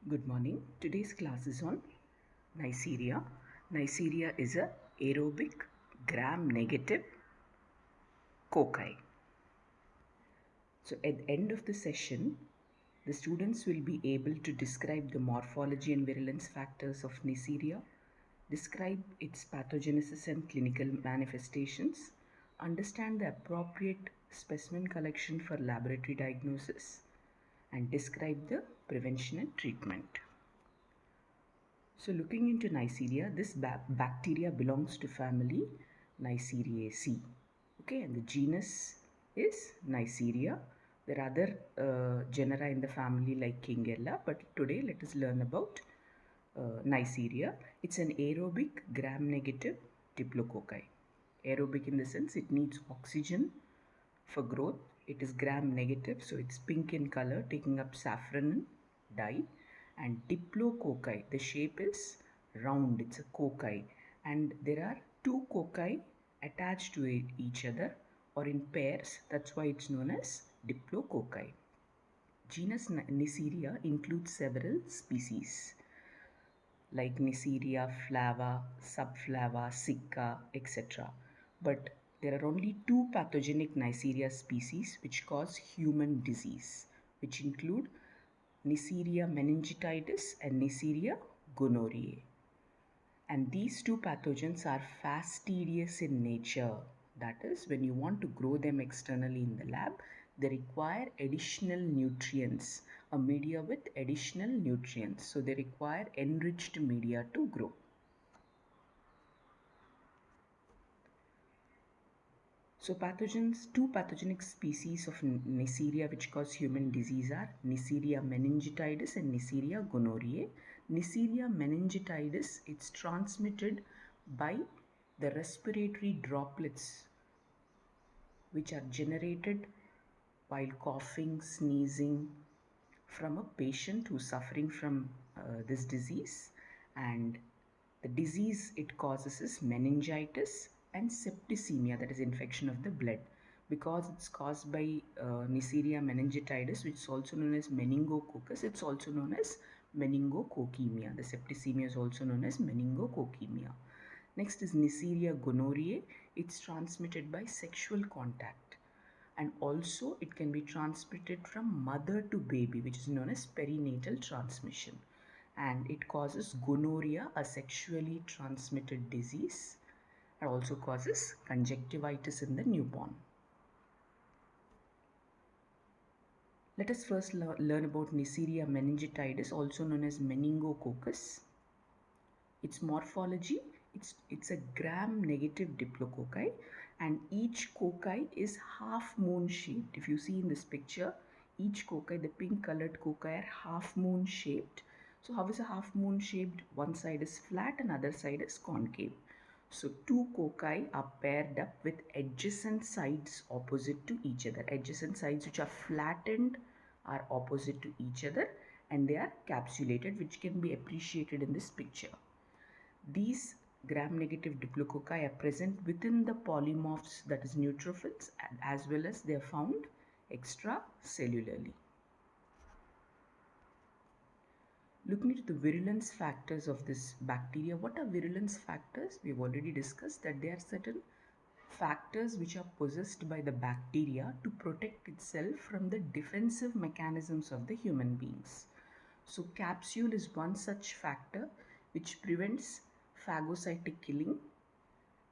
Good morning. Today's class is on Neisseria. Neisseria is a aerobic gram-negative cocci. So at the end of the session, the students will be able to describe the morphology and virulence factors of Neisseria, describe its pathogenesis and clinical manifestations, understand the appropriate specimen collection for laboratory diagnosis, and describe the prevention and treatment. So looking into Neisseria, this bacteria belongs to family Neisseriaceae. Okay, and the genus is Neisseria. There are other genera in the family like Kingella, but today let us learn about Neisseria. It's an aerobic gram-negative diplococci. Aerobic in the sense it needs oxygen for growth. It is gram-negative, so it's pink in color, taking up saffron dye. And diplococci, the shape is round, it's a cocci, and there are two cocci attached to each other or in pairs. That's why it's known as diplococci. Genus Neisseria includes several species like Neisseria flava, subflava, sicca, etc. But there are only two pathogenic Neisseria species which cause human disease, which include Neisseria meningitidis and Neisseria gonorrhoeae. And these two pathogens are fastidious in nature. That is, when you want to grow them externally in the lab, they require additional nutrients, a media with additional nutrients. So they require enriched media to grow. So two pathogenic species of Neisseria which cause human disease are Neisseria meningitidis and Neisseria gonorrhoeae. Neisseria meningitidis, it's transmitted by the respiratory droplets which are generated while coughing, sneezing from a patient who's suffering from this disease, and the disease it causes is meningitis and septicemia, that is infection of the blood. Because it's caused by Neisseria meningitidis, which is also known as meningococcus, it's also known as meningococcemia. The septicemia is also known as meningococcemia. Next is Neisseria gonorrhoeae. It's transmitted by sexual contact, and also it can be transmitted from mother to baby, which is known as perinatal transmission, and it causes gonorrhea, a sexually transmitted disease. It also causes conjunctivitis in the newborn. Let us first learn about Neisseria meningitidis, also known as meningococcus. Its morphology, it's a gram-negative diplococci, and each cocci is half moon shaped. If you see in this picture, each cocci, the pink colored cocci, are half moon shaped. So how is a half moon shaped? One side is flat and other side is concave. So two cocci are paired up with adjacent sides opposite to each other. Adjacent sides which are flattened are opposite to each other, and they are capsulated, which can be appreciated in this picture. These gram-negative diplococci are present within the polymorphs, that is neutrophils, as well as they are found extracellularly. Looking at the virulence factors of this bacteria, what are virulence factors? We've already discussed that there are certain factors which are possessed by the bacteria to protect itself from the defensive mechanisms of the human beings. So capsule is one such factor which prevents phagocytic killing,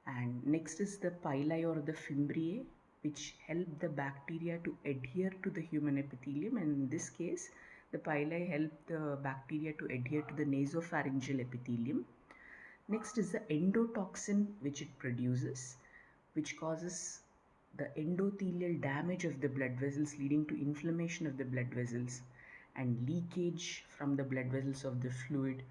and next is the pili or the fimbriae, which help the bacteria to adhere to the human epithelium, and in this case the pili help the bacteria to adhere to the nasopharyngeal epithelium. Next is the endotoxin which it produces, which causes the endothelial damage of the blood vessels, leading to inflammation of the blood vessels and leakage from the blood vessels of the fluid,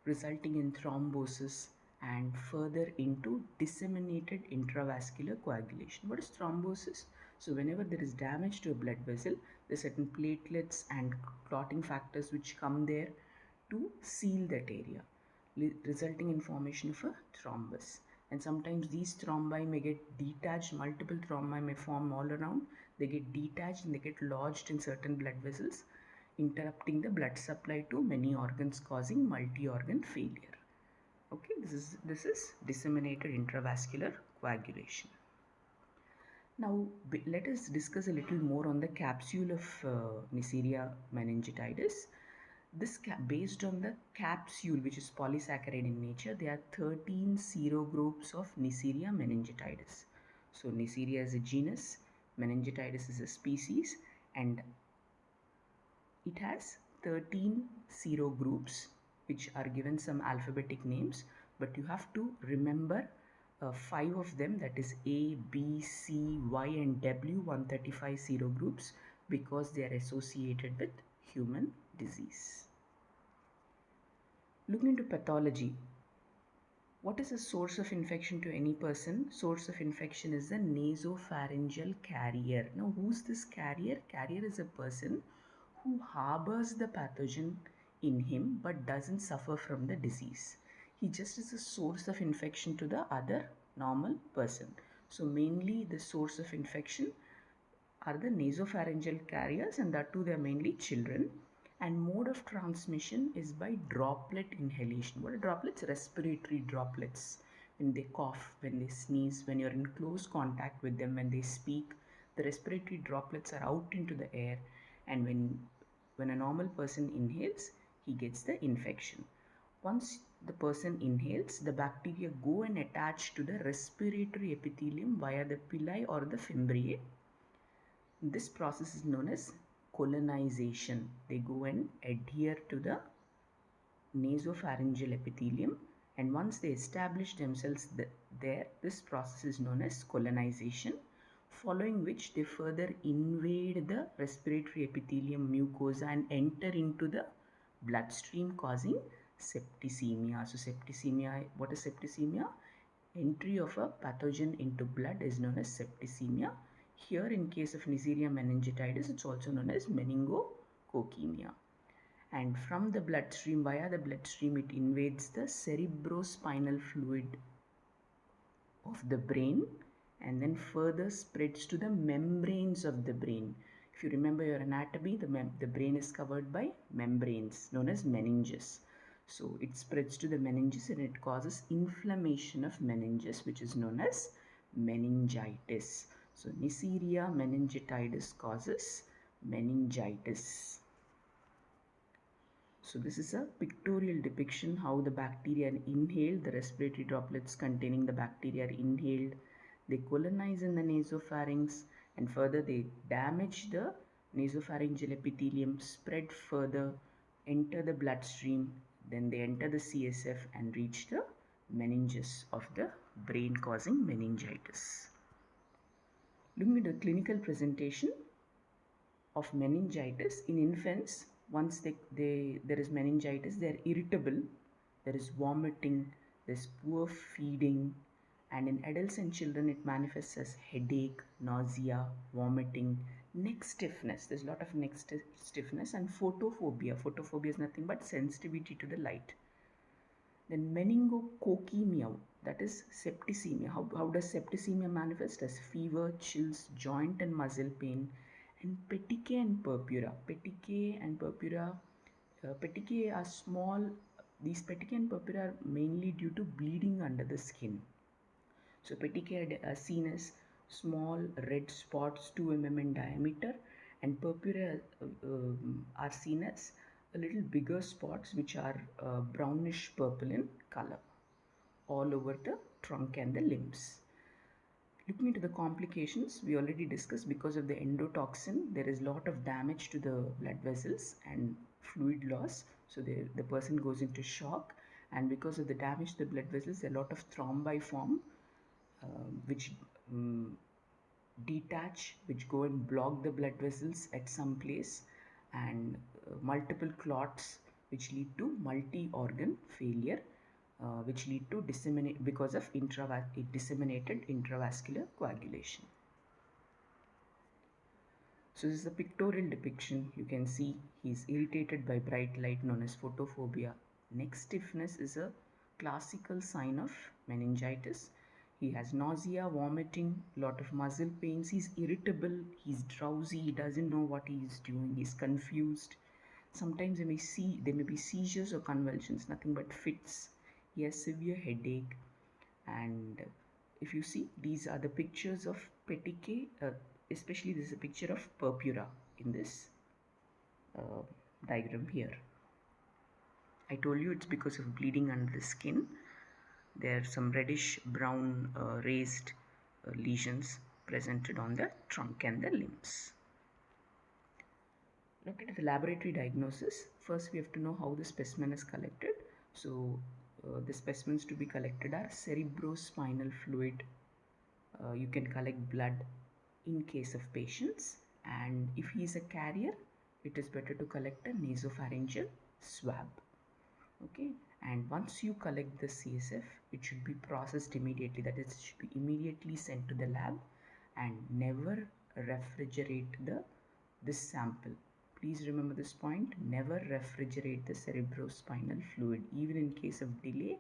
resulting in thrombosis and further into disseminated intravascular coagulation. What is thrombosis? So whenever there is damage to a blood vessel, there are certain platelets and clotting factors which come there to seal that area, resulting in formation of a thrombus. And sometimes these thrombi may get detached, multiple thrombi may form all around, they get detached and they get lodged in certain blood vessels, interrupting the blood supply to many organs, causing multi-organ failure. Okay, this is disseminated intravascular coagulation. Now let us discuss a little more on the capsule of Neisseria meningitidis. Based on the capsule, which is polysaccharide in nature, there are 13 serogroups of Neisseria meningitidis. So Neisseria is a genus, meningitidis is a species, and it has 13 serogroups which are given some alphabetic names, but you have to remember 5 of them, that is A, B, C, Y and W 135 serogroups, because they are associated with human disease. Looking into pathology, what is the source of infection to any person? Source of infection is the nasopharyngeal carrier. Now, who's this carrier? Carrier is a person who harbors the pathogen in him but doesn't suffer from the disease. He just is a source of infection to the other normal person. So, mainly the source of infection are the nasopharyngeal carriers, and that too they are mainly children. And mode of transmission is by droplet inhalation. What are droplets? Respiratory droplets. When they cough, when they sneeze, when you're in close contact with them, when they speak, the respiratory droplets are out into the air, and when a normal person inhales, he gets the infection. Once the person inhales, the bacteria go and attach to the respiratory epithelium via the pili or the fimbriae. This process is known as colonization. They go and adhere to the nasopharyngeal epithelium, and once they establish themselves there, this process is known as colonization, following which they further invade the respiratory epithelium mucosa and enter into the bloodstream, causing septicemia. So septicemia, what is septicemia? Entry of a pathogen into blood is known as septicemia. Here, in case of Neisseria meningitidis, it's also known as meningococcemia. And from the bloodstream, via the bloodstream, it invades the cerebrospinal fluid of the brain and then further spreads to the membranes of the brain. If you remember your anatomy, the brain is covered by membranes known as meninges. So it spreads to the meninges and it causes inflammation of meninges, which is known as meningitis. So Neisseria meningitidis causes meningitis. So this is a pictorial depiction how the bacteria are inhaled, the respiratory droplets containing the bacteria are inhaled, they colonize in the nasopharynx, and further they damage the nasopharyngeal epithelium, spread further, enter the bloodstream, then they enter the CSF and reach the meninges of the brain, causing meningitis. Looking at the clinical presentation of meningitis in infants, once there is meningitis, they are irritable, there is vomiting, there is poor feeding, and in adults and children it manifests as headache, nausea, vomiting, neck stiffness. There's a lot of neck stiffness and photophobia. Photophobia is nothing but sensitivity to the light. Then meningococcemia, that is septicemia. How does septicemia manifest? As fever, chills, joint and muscle pain, and petechiae and purpura. Petechiae and purpura, petechiae are small. These petechiae and purpura are mainly due to bleeding under the skin. So petechiae are seen as small red spots 2 mm in diameter, and purpura are seen as a little bigger spots which are brownish purple in color all over the trunk and the limbs. Looking into the complications, we already discussed because of the endotoxin, there is a lot of damage to the blood vessels and fluid loss. So the person goes into shock, and because of the damage to the blood vessels, a lot of thrombi form, which detach, which go and block the blood vessels at some place, and multiple clots which lead to multi-organ failure, which lead to because of disseminated intravascular coagulation. So this is a pictorial depiction. You can see he is irritated by bright light, known as photophobia. Neck stiffness is a classical sign of meningitis. He has nausea, vomiting, lot of muscle pains. He's irritable, he's drowsy, he doesn't know what he is doing, he's confused. Sometimes there may be seizures or convulsions, nothing but fits. He has severe headache. And if you see, these are the pictures of petechiae, especially this is a picture of purpura in this uh, diagram here. I told you it's because of bleeding under the skin. There are some reddish brown raised lesions presented on the trunk and the limbs. Look at the laboratory diagnosis. First, we have to know how the specimen is collected. So, the specimens to be collected are cerebrospinal fluid. You can collect blood in case of patients, and if he is a carrier, it is better to collect a nasopharyngeal swab. Okay, and once you collect the CSF, it should be processed immediately. That is, it should be immediately sent to the lab, and never refrigerate this sample. Please remember this point, never refrigerate the cerebrospinal fluid. Even in case of delay,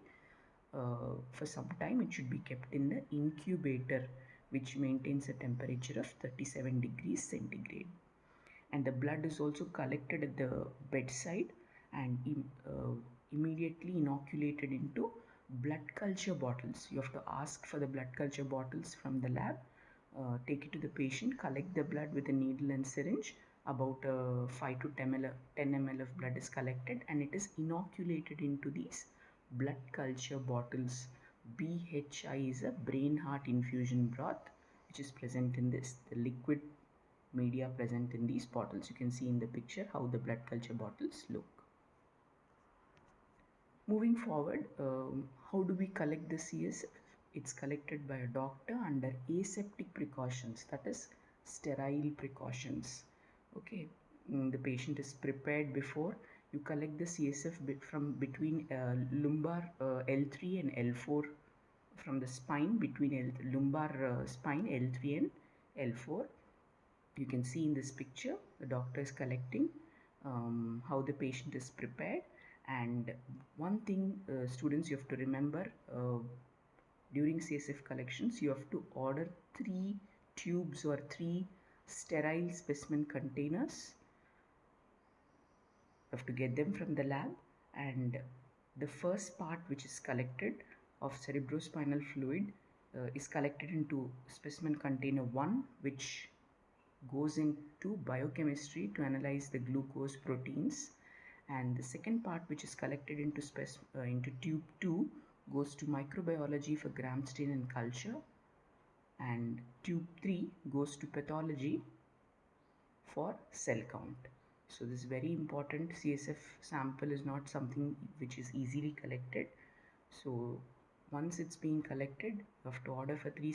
for some time it should be kept in the incubator, which maintains a temperature of 37 degrees centigrade. And the blood is also collected at the bedside and immediately inoculated into blood culture bottles. You have to ask for the blood culture bottles from the lab, take it to the patient, collect the blood with a needle and syringe. About 5 to 10 ml of blood is collected, and it is inoculated into these blood culture bottles. BHI is a brain heart infusion broth, which is present in this, the liquid media present in these bottles. You can see in the picture how the blood culture bottles look. Moving forward, how do we collect the CSF? It's collected by a doctor under aseptic precautions, that is sterile precautions. Okay, the patient is prepared before. You collect the CSF from between lumbar L3 and L4, from the spine between lumbar spine L3 and L4. You can see in this picture the doctor is collecting, how the patient is prepared. And one thing, students, you have to remember, during CSF collections you have to order 3 tubes or 3 sterile specimen containers. You have to get them from the lab, and the first part which is collected of cerebrospinal fluid is collected into specimen container 1, which goes into biochemistry to analyze the glucose proteins, and the second part, which is collected into tube 2, goes to microbiology for gram stain and culture, and tube 3 goes to pathology for cell count. So this is very important. CSF sample is not something which is easily collected. So once it's being collected, you have to order for 3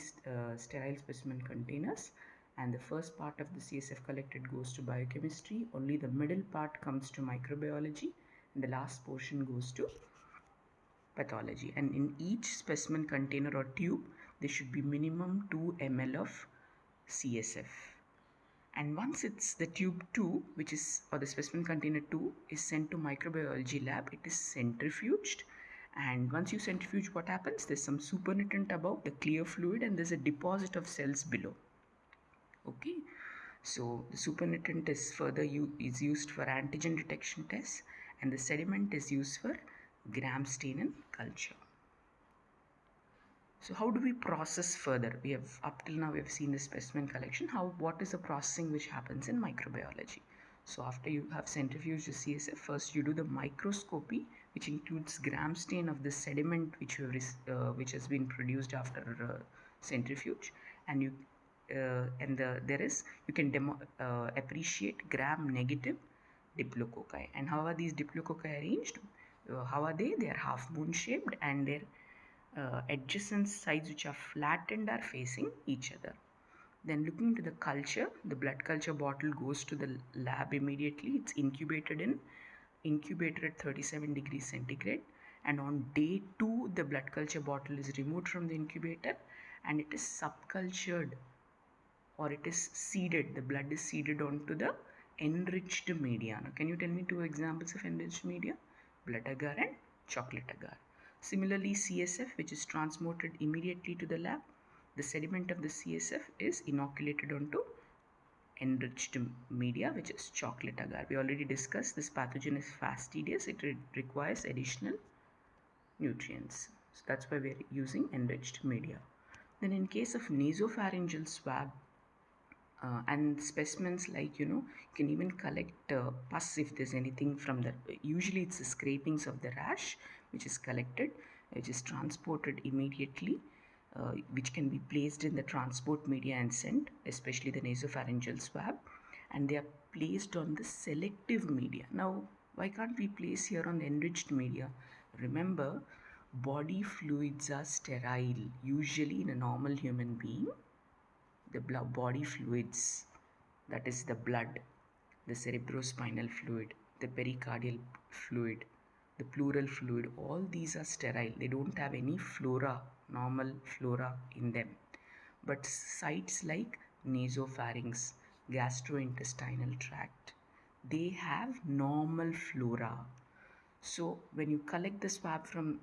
sterile specimen containers, and the first part of the CSF collected goes to biochemistry, only the middle part comes to microbiology, and the last portion goes to pathology. And in each specimen container or tube, there should be minimum 2 ml of CSF. And once it's the tube 2, which is, or the specimen container 2 is sent to microbiology lab, it is centrifuged. And once you centrifuge, what happens? There's some supernatant above, the clear fluid, and there's a deposit of cells below. Okay, so the supernatant is further is used for antigen detection tests, and the sediment is used for gram stain and culture. So how do we process further? We have, up till now we have seen the specimen collection. What is the processing which happens in microbiology? So after you have centrifuged the CSF, first you do the microscopy, which includes gram stain of the sediment which has been produced after centrifuge, and you can appreciate gram negative diplococci. And how are these diplococci arranged? How are they? They are half moon shaped, and their adjacent sides, which are flattened, are facing each other. Then looking to the culture, the blood culture bottle goes to the lab immediately. It's incubated at 37 degrees centigrade, and on day 2 the blood culture bottle is removed from the incubator, and it is subcultured, or it is seeded. The blood is seeded onto the enriched media. Now, can you tell me 2 examples of enriched media? Blood agar and chocolate agar. Similarly, CSF, which is transported immediately to the lab, the sediment of the CSF is inoculated onto enriched media, which is chocolate agar. We already discussed this pathogen is fastidious. It requires additional nutrients. So that's why we're using enriched media. Then in case of nasopharyngeal swab, and specimens, like you can even collect pus if there's anything from the, usually it's the scrapings of the rash which is collected, which is transported immediately, which can be placed in the transport media and sent, especially the nasopharyngeal swab, and they are placed on the selective media. Now why can't we place here on the enriched media? Remember, body fluids are sterile usually in a normal human being. The body fluids, that is the blood, the cerebrospinal fluid, the pericardial fluid, the pleural fluid, all these are sterile. They don't have any flora, normal flora in them. But sites like nasopharynx, gastrointestinal tract, they have normal flora. So when you collect the swab from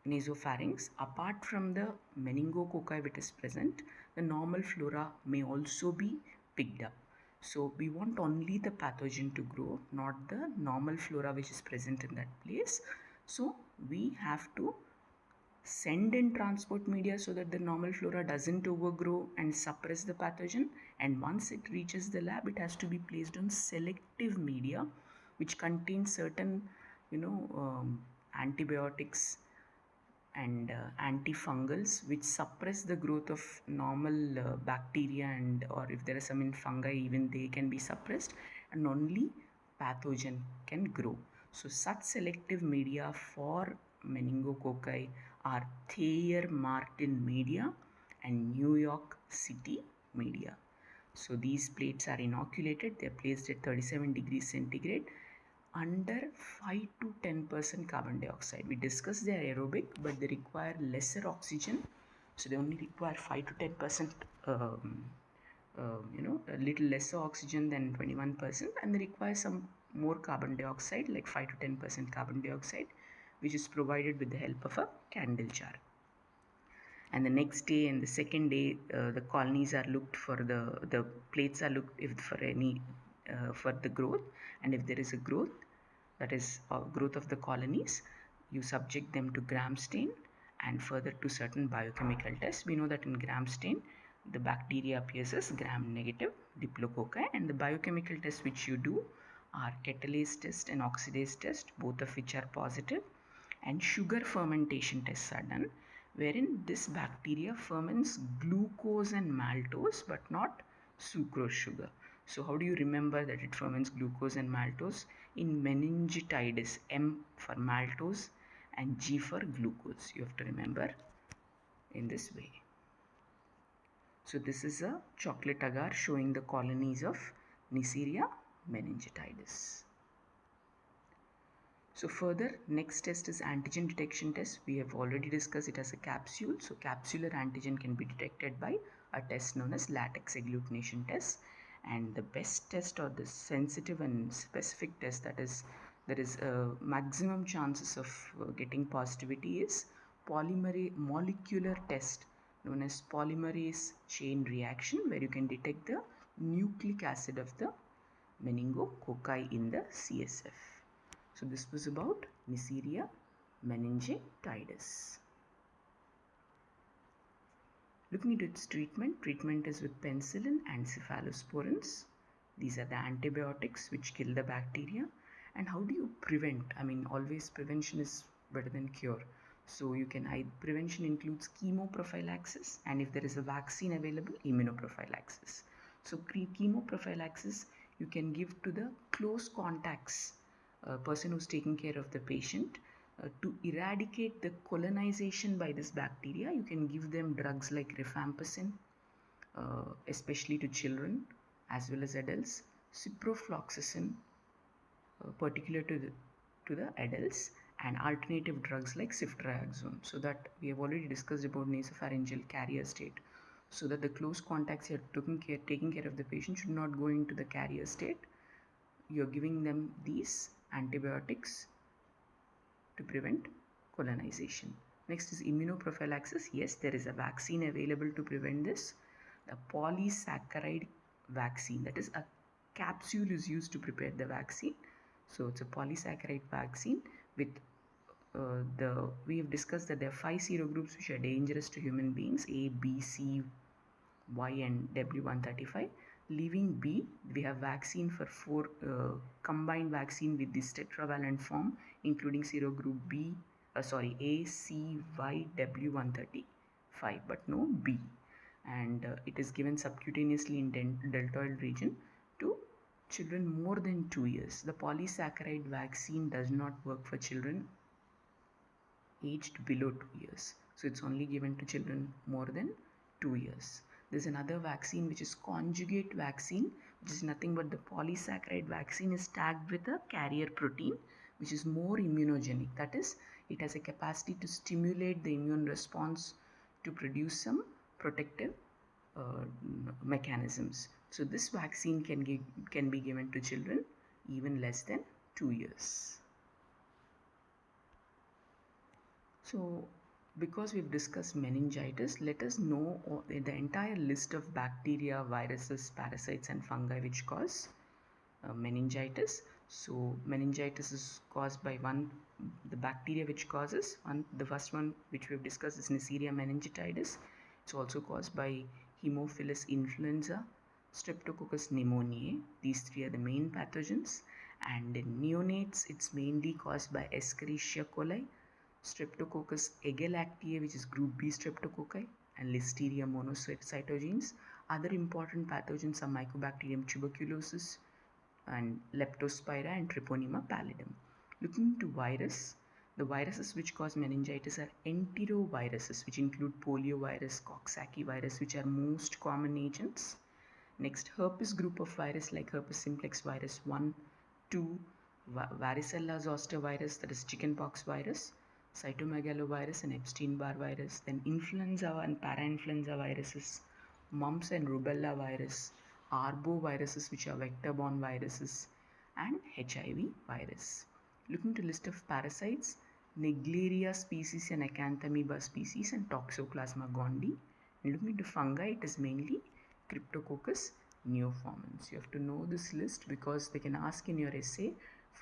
nasopharynx, apart from the meningococci which is present, the normal flora may also be picked up. So we want only the pathogen to grow, not the normal flora which is present in that place. So we have to send in transport media so that the normal flora doesn't overgrow and suppress the pathogen, and once it reaches the lab, it has to be placed on selective media which contains certain antibiotics and antifungals which suppress the growth of normal bacteria, and or if there are some in fungi, even they can be suppressed, and only pathogen can grow. So such selective media for meningococci are Thayer Martin media and New York City media. So these plates are inoculated, they are placed at 37 degrees centigrade under 5 to 10% carbon dioxide. We discussed they are aerobic, but they require lesser oxygen. So they only require 5 to 10%, a little lesser oxygen than 21%, and they require some more carbon dioxide, like 5 to 10% carbon dioxide, which is provided with the help of a candle jar. And the next day and the second day, the colonies are looked for, the plates are looked if for any for the growth, and if there is a growth, that is growth of the colonies, you subject them to gram stain and further to certain biochemical tests. We know that in gram stain the bacteria appears as gram negative diplococci, and the biochemical tests which you do are catalase test and oxidase test, both of which are positive, and sugar fermentation tests are done, wherein this bacteria ferments glucose and maltose but not sucrose sugar. So how do you remember that it ferments glucose and maltose? In meningitis, M for maltose and G for glucose. You have to remember in this way. So this is a chocolate agar showing the colonies of Neisseria meningitidis. So further, next test is antigen detection test. We have already discussed it as a capsule. So capsular antigen can be detected by a test known as latex agglutination test. And the best test, or the sensitive and specific test, that is there is maximum chances of getting positivity, is molecular test known as polymerase chain reaction, where you can detect the nucleic acid of the meningococci in the CSF. So this was about Neisseria meningitidis. Looking at its treatment is with penicillin and cephalosporins. These are the antibiotics which kill the bacteria. And how do you prevent? I mean, always prevention is better than cure. So you can, prevention includes chemoprophylaxis, and if there is a vaccine available, immunoprophylaxis. So chemoprophylaxis you can give to the close contacts, person who's taking care of the patient. To eradicate the colonization by this bacteria, you can give them drugs like rifampicin, especially to children as well as adults, ciprofloxacin, particular to the adults, and alternative drugs like ceftriaxone. So that we have already discussed about nasopharyngeal carrier state. So that the close contacts you are taking care of the patient should not go into the carrier state. You are giving them these antibiotics to prevent colonization. Next is immunoprophylaxis. Yes, there is a vaccine available to prevent this. The polysaccharide vaccine. That is, a capsule is used to prepare the vaccine. So it's a polysaccharide vaccine with we have discussed that there are 5 serogroups which are dangerous to human beings: A, B, C, Y, and W135. Leaving B, we have vaccine for 4 combined vaccine with this tetravalent form, including serogroup B, A, C, Y, W135, but no B. And it is given subcutaneously in deltoid region to children more than 2 years. The polysaccharide vaccine does not work for children aged below 2 years. So it's only given to children more than 2 years. There's another vaccine which is conjugate vaccine, which is nothing but the polysaccharide vaccine is tagged with a carrier protein which is more immunogenic. That is, it has a capacity to stimulate the immune response to produce some protective mechanisms. So this vaccine can be given to children even less than 2 years. So, because we've discussed meningitis, let us know the entire list of bacteria, viruses, parasites, and fungi which cause meningitis. So, meningitis is caused by the bacteria which causes the first one which we've discussed is Neisseria meningitidis. It's also caused by Haemophilus influenza, Streptococcus pneumoniae. These 3 are the main pathogens. And in neonates, it's mainly caused by Escherichia coli, Streptococcus agalactiae, which is group B streptococci, and Listeria monocytogenes. Other important pathogens are Mycobacterium tuberculosis and Leptospira and Treponema pallidum. Looking into virus, the viruses which cause meningitis are enteroviruses, which include poliovirus, Coxsackie virus, which are most common agents. Next, herpes group of virus like herpes simplex virus 1, 2, varicella zoster virus, that is chickenpox virus, cytomegalovirus and Epstein-Barr virus, then influenza and parainfluenza viruses, mumps and rubella virus, arboviruses which are vector-borne viruses, and HIV virus. Looking to list of parasites, Naegleria species and Acanthamoeba species and Toxoplasma gondii. And looking into fungi, it is mainly Cryptococcus neoformans. You have to know this list because they can ask in your essay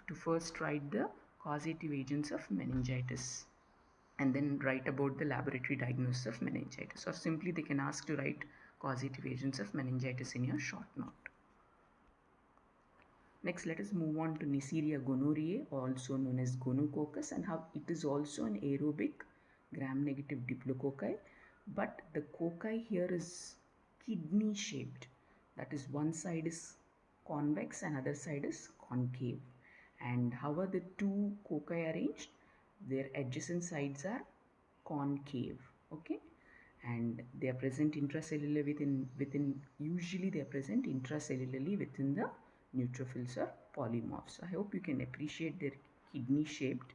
to first write the causative agents of meningitis and then write about the laboratory diagnosis of meningitis, or simply they can ask to write causative agents of meningitis in your short note. Next, let us move on to Neisseria gonorrhoeae, also known as gonococcus, and how it is also an aerobic gram-negative diplococci, but the cocci here is kidney shaped. That is, one side is convex and other side is concave. And how are the 2 cocci arranged? Their adjacent sides are concave. Okay, and they are present intracellular usually they are present intracellularly within the neutrophils or polymorphs. I hope you can appreciate their kidney shaped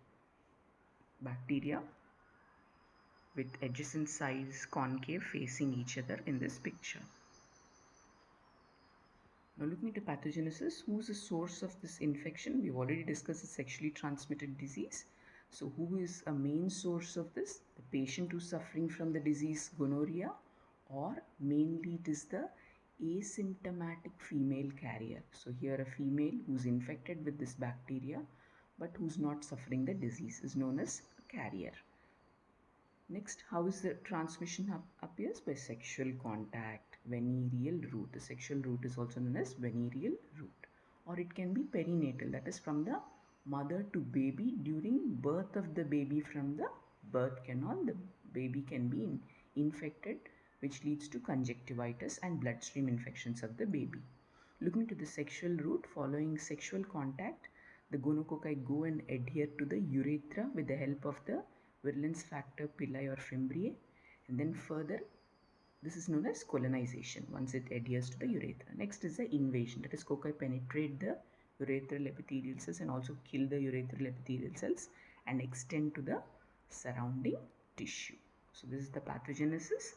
bacteria with adjacent sides concave facing each other in this picture. Now looking at the pathogenesis, who is the source of this infection? We've already discussed the sexually transmitted disease. So who is a main source of this? The patient who's suffering from the disease gonorrhea, or mainly it is the asymptomatic female carrier. So here a female who's infected with this bacteria but who's not suffering the disease is known as a carrier. Next, how is the transmission appears? By sexual contact, venereal route. The sexual route is also known as venereal route, or it can be perinatal, that is from the mother to baby during birth of the baby. From the birth canal, the baby can be infected, which leads to conjunctivitis and bloodstream infections of the baby. Looking to the sexual route, following sexual contact, the gonococci go and adhere to the urethra with the help of the virulence factor pili or fimbriae, and then further this is known as colonization once it adheres to the urethra. Next is the invasion, that is cocci penetrate the urethral epithelial cells and also kill the urethral epithelial cells and extend to the surrounding tissue. So this is the pathogenesis.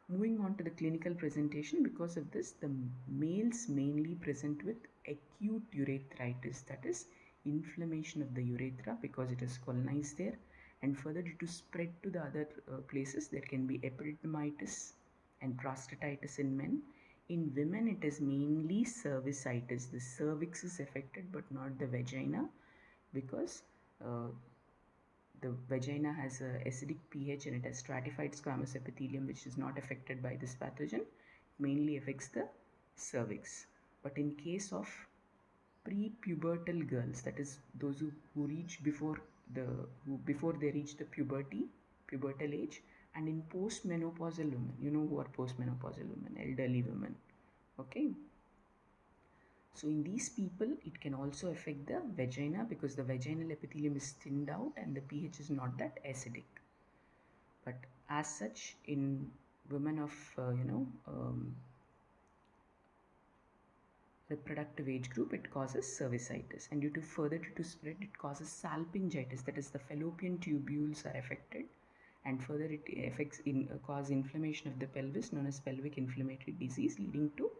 Moving on to the clinical presentation, because of this the males mainly present with acute urethritis, that is inflammation of the urethra because it is colonized there, and further due to spread to the other places there can be epididymitis and prostatitis in men, In women, it is mainly cervicitis. The cervix is affected, but not the vagina, because uh, the vagina has a acidic pH and it has stratified squamous epithelium, which is not affected by this pathogen. It mainly affects the cervix. But in case of pre-pubertal girls, that is those who reach before they reach the pubertal age, and in postmenopausal women, you know who are postmenopausal women, elderly women. Okay, so in these people, it can also affect the vagina because the vaginal epithelium is thinned out and the pH is not that acidic. But as such, in women of reproductive age group, it causes cervicitis, and due to spread, it causes salpingitis. That is, the fallopian tubules are affected, and further it affects cause inflammation of the pelvis, known as pelvic inflammatory disease, leading to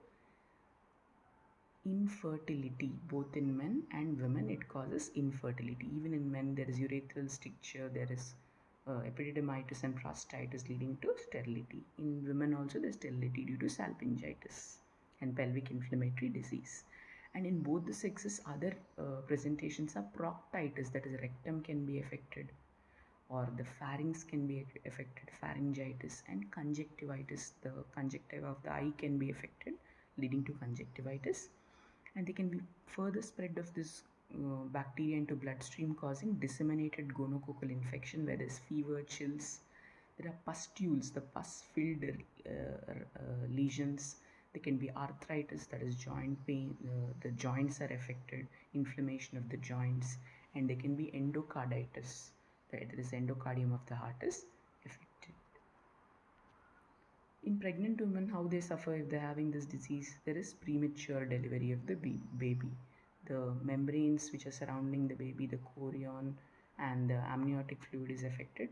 infertility. Both in men and women, it causes infertility. Even in men, there is urethral stricture, there is epididymitis and prostatitis, leading to sterility. In women also, there is sterility due to salpingitis and pelvic inflammatory disease. And in both the sexes, other presentations are proctitis, that is, rectum can be affected, or the pharynx can be affected, pharyngitis, and conjunctivitis. The conjunctiva of the eye can be affected, leading to conjunctivitis, and they can be further spread of this bacteria into bloodstream, causing disseminated gonococcal infection where there's fever, chills. There are pustules, the pus-filled lesions. There can be arthritis, that is joint pain. The joints are affected, inflammation of the joints, and there can be endocarditis. There is endocardium of the heart is affected. In pregnant women, how they suffer if they're having this disease? There is premature delivery of the baby. The membranes which are surrounding the baby, the chorion and the amniotic fluid is affected.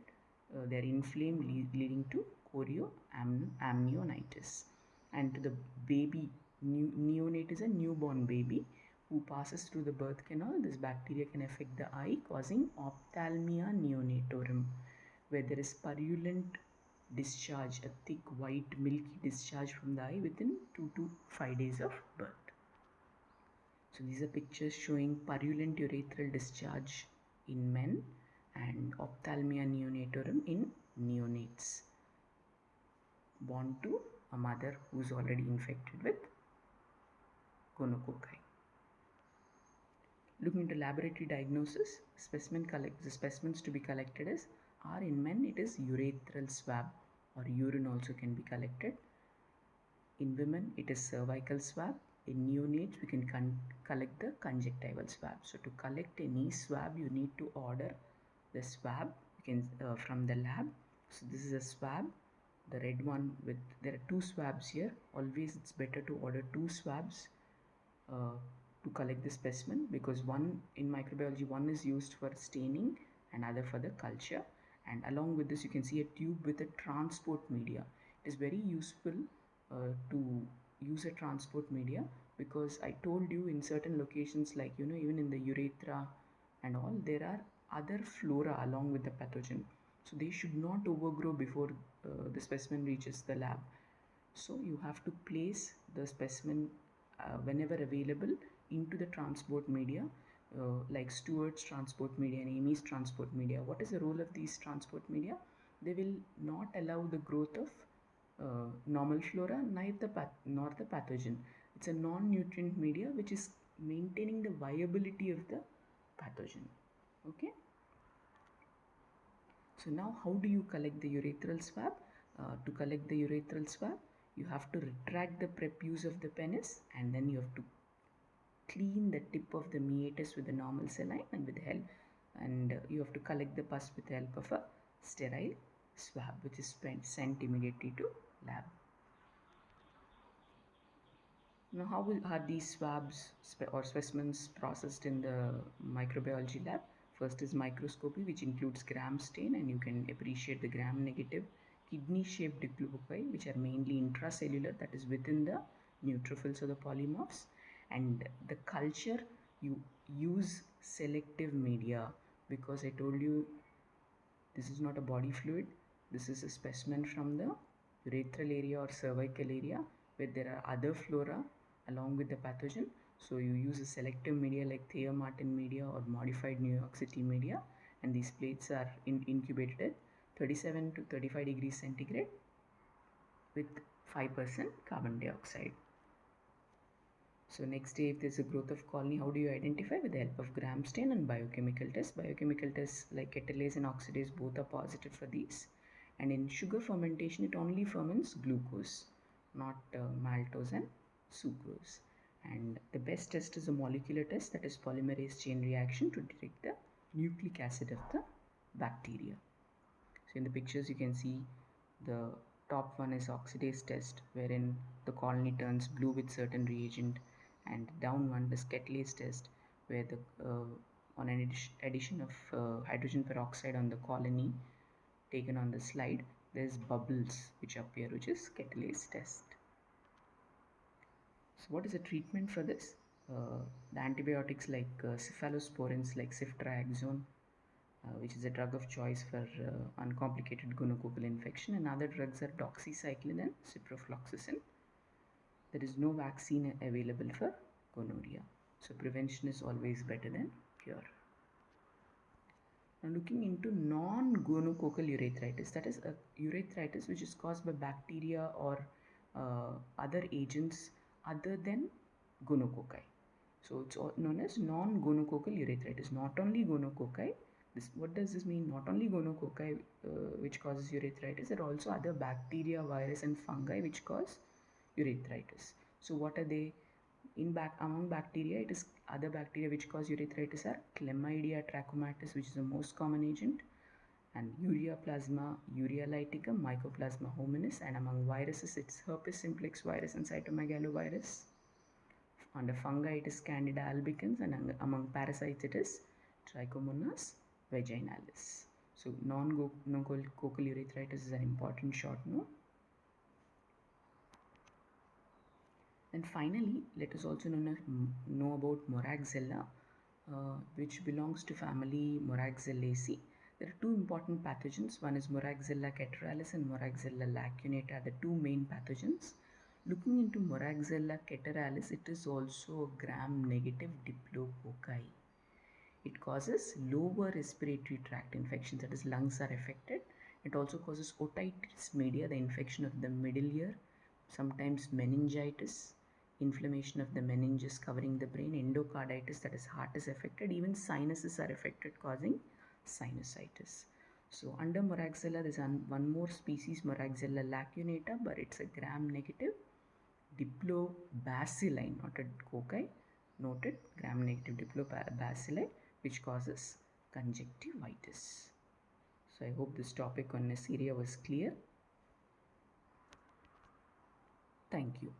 They're inflamed, leading to chorioamnionitis. And to the baby, neonate is a newborn baby who passes through the birth canal. This bacteria can affect the eye, causing ophthalmia neonatorum, where there is purulent discharge, a thick white milky discharge from the eye within 2 to 5 days of birth. So these are pictures showing purulent urethral discharge in men and ophthalmia neonatorum in neonates born to a mother who is already infected with gonococci. Looking into laboratory diagnosis, the specimens to be collected are in men it is urethral swab, or urine also can be collected. In women it is cervical swab. In neonates we can collect the conjunctival swab. So to collect any swab, you need to order the swab from the lab. So this is a swab, the red one there are two swabs here. Always it's better to order two swabs to collect the specimen, because one in microbiology, one is used for staining and other for the culture. And along with this, you can see a tube with a transport media. It is very useful to use a transport media, because I told you in certain locations, like even in the urethra and all, there are other flora along with the pathogen, so they should not overgrow before the specimen reaches the lab. So you have to place the specimen whenever available into the transport media, like Stewart's transport media and Amy's transport media. What is the role of these transport media? They will not allow the growth of normal flora nor the pathogen. It's a non-nutrient media which is maintaining the viability of the pathogen. Okay. So now how do you collect the urethral swab? To collect the urethral swab, you have to retract the prepuce of the penis, and then you have to clean the tip of the meatus with a normal saline and with help, and you have to collect the pus with the help of a sterile swab, which is sent immediately to lab. Now, how are these swabs or specimens processed in the microbiology lab? First is microscopy, which includes gram stain, and you can appreciate the gram-negative kidney-shaped diplobocci, which are mainly intracellular, that is within the neutrophils or the polymorphs. And the culture, you use selective media, because I told you this is not a body fluid. This is a specimen from the urethral area or cervical area. where there are other flora along with the pathogen. So you use a selective media like Thayer Martin media or modified New York City media, and these plates are incubated at 37 to 35 degrees centigrade with 5% carbon dioxide. So next day, if there's a growth of colony, how do you identify? With the help of gram stain and biochemical tests. Biochemical tests like catalase and oxidase, both are positive for these. And in sugar fermentation, it only ferments glucose, not maltose and sucrose. And the best test is a molecular test, that is polymerase chain reaction, to detect the nucleic acid of the bacteria. So in the pictures you can see the top one is oxidase test, wherein the colony turns blue with certain reagent, and down one is catalase test, where the on an addition of hydrogen peroxide on the colony taken on the slide, there's bubbles which appear, which is catalase test. So what is the treatment for this? The antibiotics like cephalosporins like ceftriaxone, which is a drug of choice for uncomplicated gonococcal infection, and other drugs are doxycycline and ciprofloxacin. There is no vaccine available for gonorrhea, so prevention is always better than cure. Now looking into non-gonococcal urethritis, that is a urethritis which is caused by bacteria or other agents other than gonococci. So it's known as non-gonococcal urethritis. Not only gonococci. What does this mean? Not only gonococci which causes urethritis, there are also other bacteria, virus and fungi which cause urethritis. So what are they? Among bacteria, it is other bacteria which cause urethritis are Chlamydia trachomatis, which is the most common agent, and Ureaplasma urealyticum, Mycoplasma hominis, and among viruses it's herpes simplex virus and cytomegalovirus. Under fungi it is Candida albicans, and among parasites it is Trichomonas vaginalis. So non-gonococcal urethritis is an important short note. And finally, let us also know about Moraxella, which belongs to family Moraxellaceae. There are two important pathogens. One is Moraxella catarrhalis and Moraxella lacunata, the two main pathogens. Looking into Moraxella catarrhalis, it is also a gram-negative diplococci. It causes lower respiratory tract infections, that is lungs are affected. It also causes otitis media, the infection of the middle ear, sometimes meningitis, inflammation of the meninges covering the brain, endocarditis, that is heart is affected, even sinuses are affected, causing sinusitis. So under Moraxella, there is one more species, Moraxella lacunata, but it's a gram-negative diplobacilli, not a cocci, noted, gram-negative diplobacilli, which causes conjunctivitis. So I hope this topic on Neisseria was clear. Thank you.